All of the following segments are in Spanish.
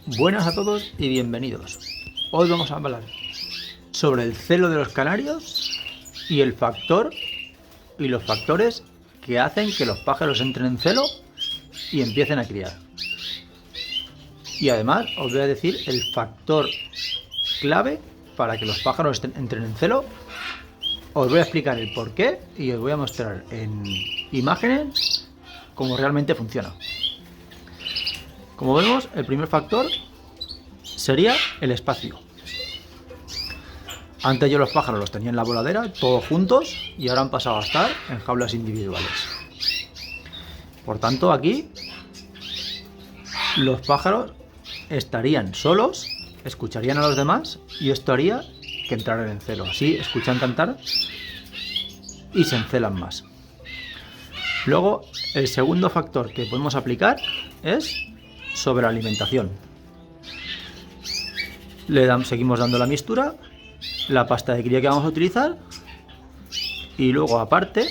Buenas a todos y bienvenidos. Hoy vamos a hablar sobre el celo de los canarios y los factores que hacen que los pájaros entren en celo y empiecen a criar. Y además os voy a decir el factor clave para que los pájaros entren en celo. Os voy a explicar el por qué y os voy a mostrar en imágenes cómo realmente funciona. Como vemos, el primer factor sería el espacio. Antes yo los pájaros los tenía en la voladera, todos juntos, y ahora han pasado a estar en jaulas individuales. Por tanto, aquí los pájaros estarían solos, escucharían a los demás, y esto haría que entraran en celo. Así escuchan cantar y se encelan más. Luego, el segundo factor que podemos aplicar es sobre la alimentación. Seguimos dando la mixtura, la pasta de cría que vamos a utilizar, y luego aparte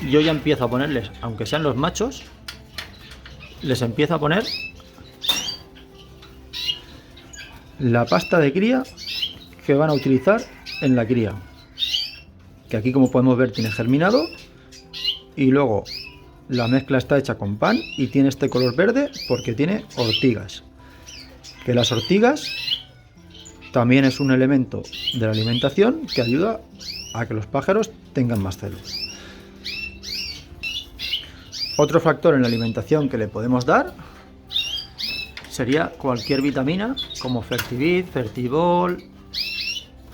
yo ya empiezo a ponerles, aunque sean los machos, les empiezo a poner la pasta de cría que van a utilizar en la cría, que aquí, como podemos ver, tiene germinado, y luego la mezcla está hecha con pan y tiene este color verde porque tiene ortigas. Que las ortigas también es un elemento de la alimentación que ayuda a que los pájaros tengan más celo. Otro factor en la alimentación que le podemos dar sería cualquier vitamina como Fertivit, Fertibol,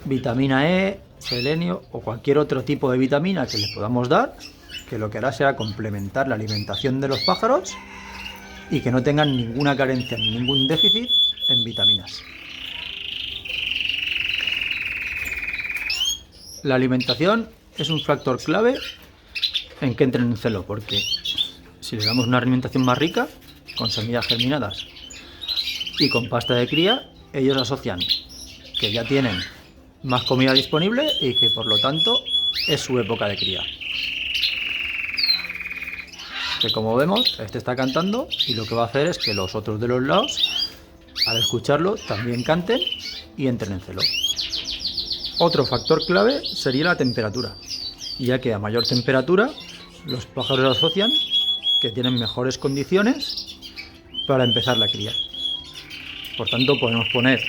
vitamina E, selenio o cualquier otro tipo de vitamina que les podamos dar, que lo que hará será complementar la alimentación de los pájaros y que no tengan ninguna carencia ni ningún déficit en vitaminas. La alimentación es un factor clave en que entren en celo, porque si les damos una alimentación más rica, con semillas germinadas y con pasta de cría, ellos asocian que ya tienen más comida disponible y que por lo tanto es su época de cría. Que como vemos, este está cantando y lo que va a hacer es que los otros de los lados, al escucharlo, también canten y entren en celo. Otro factor clave sería la temperatura, ya que a mayor temperatura los pájaros asocian que tienen mejores condiciones para empezar la cría. Por tanto, podemos poner,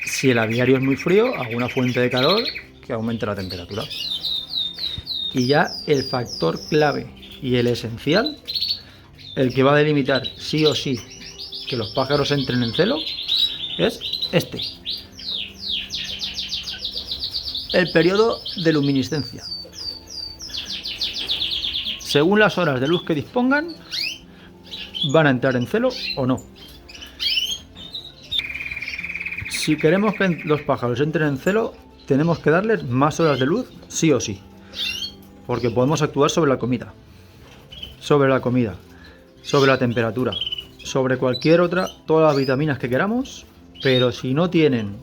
si el aviario es muy frío, alguna fuente de calor que aumente la temperatura. Y ya el factor clave y el esencial, el que va a delimitar sí o sí que los pájaros entren en celo, es este: el periodo de luminiscencia. Según las horas de luz que dispongan, van a entrar en celo o no. Si queremos que los pájaros entren en celo, tenemos que darles más horas de luz sí o sí, porque podemos actuar sobre la comida, sobre la temperatura, sobre cualquier otra, todas las vitaminas que queramos, pero si no tienen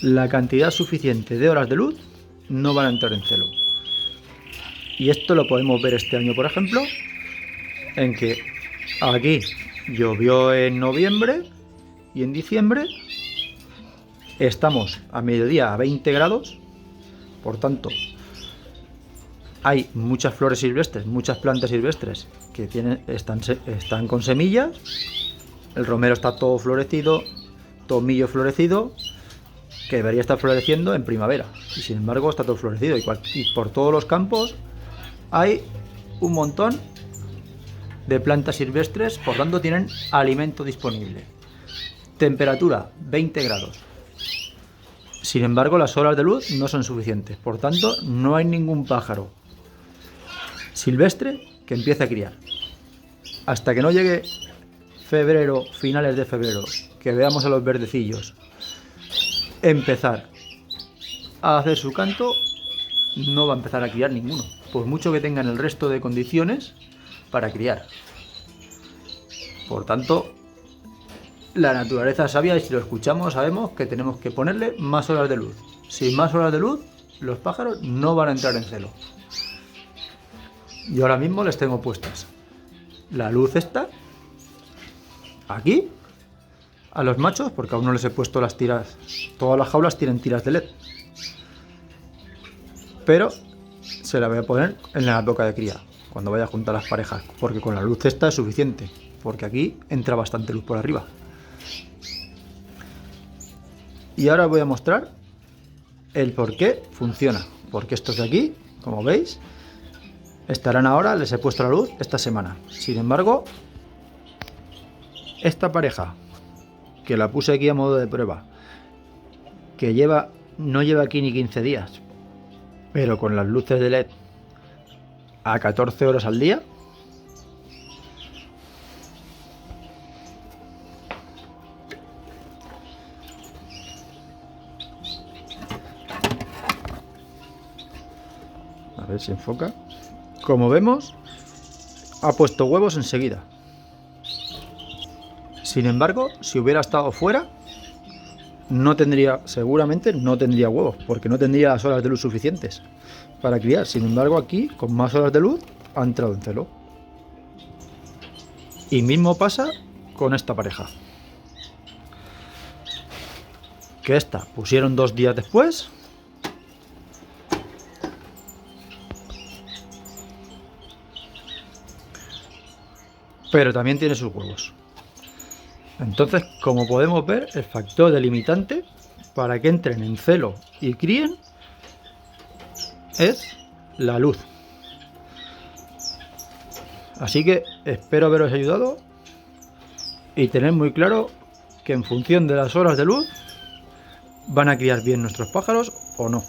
la cantidad suficiente de horas de luz, no van a entrar en celo. Y esto lo podemos ver este año, por ejemplo, en que aquí llovió en noviembre y en diciembre estamos a mediodía a 20 grados, por tanto hay muchas flores silvestres, muchas plantas silvestres que están con semillas. El romero está todo florecido, tomillo florecido, que debería estar floreciendo en primavera, y sin embargo está todo florecido, y por todos los campos hay un montón de plantas silvestres, por tanto tienen alimento disponible. Temperatura 20 grados. Sin embargo, las horas de luz no son suficientes, por tanto no hay ningún pájaro silvestre que empiece a criar. Hasta que no llegue febrero, finales de febrero, que veamos a los verdecillos empezar a hacer su canto, no va a empezar a criar ninguno, por mucho que tengan el resto de condiciones para criar. Por tanto, la naturaleza es sabia, y si lo escuchamos sabemos que tenemos que ponerle más horas de luz. Sin más horas de luz, los pájaros no van a entrar en celo. Yo ahora mismo les tengo puestas la luz esta, aquí a los machos, porque aún no les he puesto las tiras. Todas las jaulas tienen tiras de LED. Pero se la voy a poner en la época de cría, cuando vaya a juntar las parejas, porque con la luz esta es suficiente, porque aquí entra bastante luz por arriba. Y ahora os voy a mostrar el por qué funciona, porque estos de aquí, como veis, estarán ahora, les he puesto la luz esta semana. Sin embargo, esta pareja, que la puse aquí a modo de prueba, que no lleva aquí ni 15 días, pero con las luces de LED a 14 horas al día, a ver si enfoca, como vemos, ha puesto huevos enseguida. Sin embargo, si hubiera estado fuera, seguramente no tendría huevos, porque no tendría las horas de luz suficientes para criar. Sin embargo, aquí, con más horas de luz, ha entrado en celo. Y mismo pasa con esta pareja, que esta pusieron 2 días después, pero también tiene sus huevos. Entonces, como podemos ver, el factor delimitante para que entren en celo y críen es la luz. Así que espero haberos ayudado y tener muy claro que en función de las horas de luz van a criar bien nuestros pájaros o no.